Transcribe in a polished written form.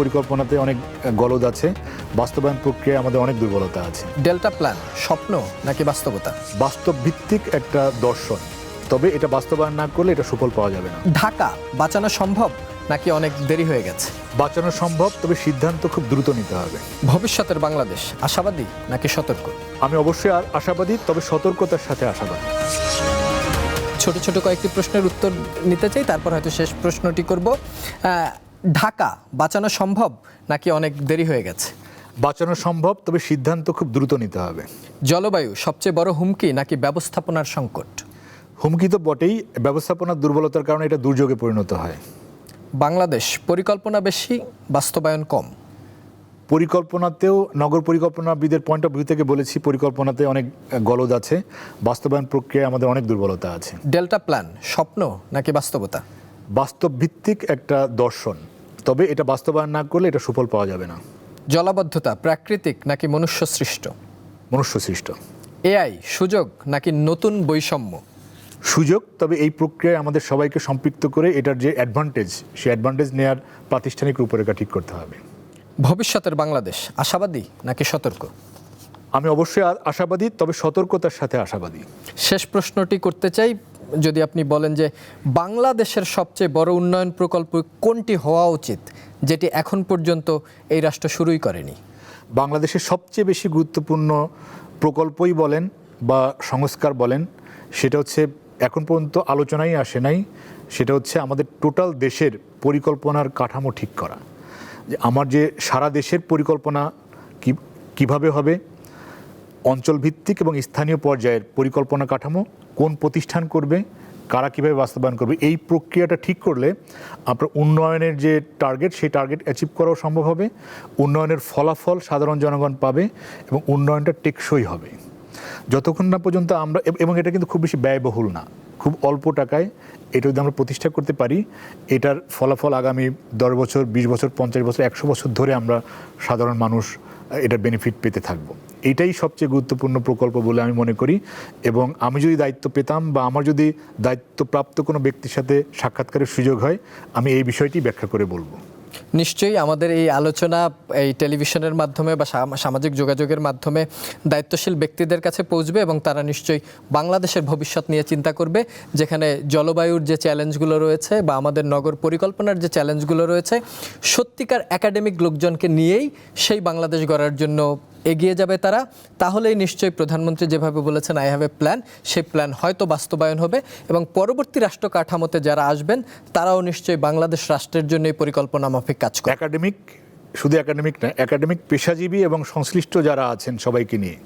পরিকল্পনাতে অনেক গলদ আছে, বাস্তবায়ন প্রক্রিয়ায় আমাদের অনেক দুর্বলতা আছে। ডেল্টা প্ল্যান স্বপ্ন নাকি বাস্তবতা? বাস্তব ভিত্তিক একটা দর্শন, তবে এটা বাস্তবায়ন না করলে এটা সুফল পাওয়া যাবে না। ঢাকা বাঁচানো সম্ভব নাকি অনেক দেরি হয়ে গেছে? বাঁচানো সম্ভব, তবে সিদ্ধান্ত খুব দ্রুত নিতে হবে। ভবিষ্যতের বাংলাদেশ আশাবাদী নাকি সতর্ক? আমি অবশ্যই আশাবাদী, তবে সতর্কতার সাথে আশাবাদী। ছোট ছোট কয়েকটি প্রশ্নের উত্তর নিতে চাই, তারপর হয়তো শেষ প্রশ্নটি করব। ঢাকা বাঁচানো সম্ভব নাকি অনেক দেরি হয়ে গেছে? বাঁচানো সম্ভব, তবে সিদ্ধান্ত খুব দ্রুত নিতে হবে। জলবায়ু সবচেয়ে বড় হুমকি নাকি ব্যবস্থাপনার সংকট? হুমকি তো বটেই, ব্যবস্থাপনার দুর্বলতার কারণে এটা দুর্যোগে পরিণত হয়। বাংলাদেশ পরিকল্পনা বেশি, বাস্তবায়ন কম। পরিকল্পনাতেও নগর পরিকল্পনাবিদের পয়েন্ট অফ ভিউ থেকে বলেছি, পরিকল্পনাতে অনেক গলদ আছে, বাস্তবায়ন প্রক্রিয়ায় আমাদের অনেক দুর্বলতা আছে। ডেল্টা প্ল্যান স্বপ্ন নাকি বাস্তবতা? বাস্তব ভিত্তিক একটা দর্শন, তবে এটা বাস্তবায়ন না করলে এটা সুফল পাওয়া যাবে না। জলাবদ্ধতা প্রাকৃতিক নাকি মনুষ্য সৃষ্ট? মনুষ্য সৃষ্ট। এআই সুযোগ নাকি নতুন বৈষম্য? সুযোগ, তবে এই প্রক্রিয়ায় আমাদের সবাইকে সম্পৃক্ত করে এটার যে অ্যাডভান্টেজ, সেই অ্যাডভান্টেজ নেওয়ার প্রাতিষ্ঠানিক রূপরেখা ঠিক করতে হবে। ভবিষ্যতের বাংলাদেশ আশাবাদী নাকি সতর্ক? আমি অবশ্যই আশাবাদী, তবে সতর্কতার সাথে আশাবাদী। শেষ প্রশ্নটি করতে চাই, যদি আপনি বলেন যে বাংলাদেশের সবচেয়ে বড় উন্নয়ন প্রকল্প কোনটি হওয়া উচিত, যেটি এখন পর্যন্ত এই রাষ্ট্র শুরুই করেনি? বাংলাদেশের সবচেয়ে বেশি গুরুত্বপূর্ণ প্রকল্পই বলেন বা সংস্কার বলেন, সেটা হচ্ছে এখন পর্যন্ত আলোচনায় আসে নাই, সেটা হচ্ছে আমাদের টোটাল দেশের পরিকল্পনার কাঠামো ঠিক করা। যে আমার যে সারা দেশের পরিকল্পনা কিভাবে হবে, অঞ্চলভিত্তিক এবং স্থানীয় পর্যায়ের পরিকল্পনা কাঠামো কোন প্রতিষ্ঠান করবে, কারা কীভাবে বাস্তবায়ন করবে, এই প্রক্রিয়াটা ঠিক করলে আপনার উন্নয়নের যে টার্গেট, সেই টার্গেট অ্যাচিভ করাও সম্ভব হবে, উন্নয়নের ফলাফল সাধারণ জনগণ পাবে এবং উন্নয়নটা টেকসই হবে। যতক্ষণ না পর্যন্ত আমরা, এবং এটা কিন্তু খুব বেশি ব্যয়বহুল না, খুব অল্প টাকায় এটা যদি আমরা প্রতিষ্ঠা করতে পারি, এটার ফলাফল আগামী 10 বছর, 20 বছর, 50 বছর, 100 বছর ধরে আমরা সাধারণ মানুষ এটার বেনিফিট পেতে থাকবো। এইটাই সবচেয়ে গুরুত্বপূর্ণ প্রকল্প বলে আমি মনে করি। এবং আমি যদি দায়িত্ব পেতাম বা আমার যদি দায়িত্বপ্রাপ্ত কোনো ব্যক্তির সাথে সাক্ষাৎকারের সুযোগ হয়, আমি এই বিষয়টি ব্যাখ্যা করে বলবো। নিশ্চয়ই আমাদের এই আলোচনা এই টেলিভিশনের মাধ্যমে বা সামাজিক যোগাযোগের মাধ্যমে দায়িত্বশীল ব্যক্তিদের কাছে পৌঁছবে এবং তারা নিশ্চয়ই বাংলাদেশের ভবিষ্যৎ নিয়ে চিন্তা করবে, যেখানে জলবায়ুর যে চ্যালেঞ্জগুলো রয়েছে বা আমাদের নগর পরিকল্পনার যে চ্যালেঞ্জগুলো রয়েছে, সত্যিকার একাডেমিক লোকজনকে নিয়েই সেই বাংলাদেশ গড়ার জন্য এগিয়ে যাবে তারা। তাহলেই নিশ্চয়ই প্রধানমন্ত্রী যেভাবে বলেছেন আই হ্যাভ এ প্ল্যান, সেই প্ল্যান হয়তো বাস্তবায়ন হবে এবং পরবর্তী রাষ্ট্র কাঠামোতে যারা আসবেন তারাও নিশ্চয়ই বাংলাদেশ রাষ্ট্রের জন্য এই পরিকল্পনা মাফিক কাজ করবে। শুধু একাডেমিক না, একাডেমিক পেশাজীবী এবং সংশ্লিষ্ট যারা আছেন সবাইকে নিয়ে।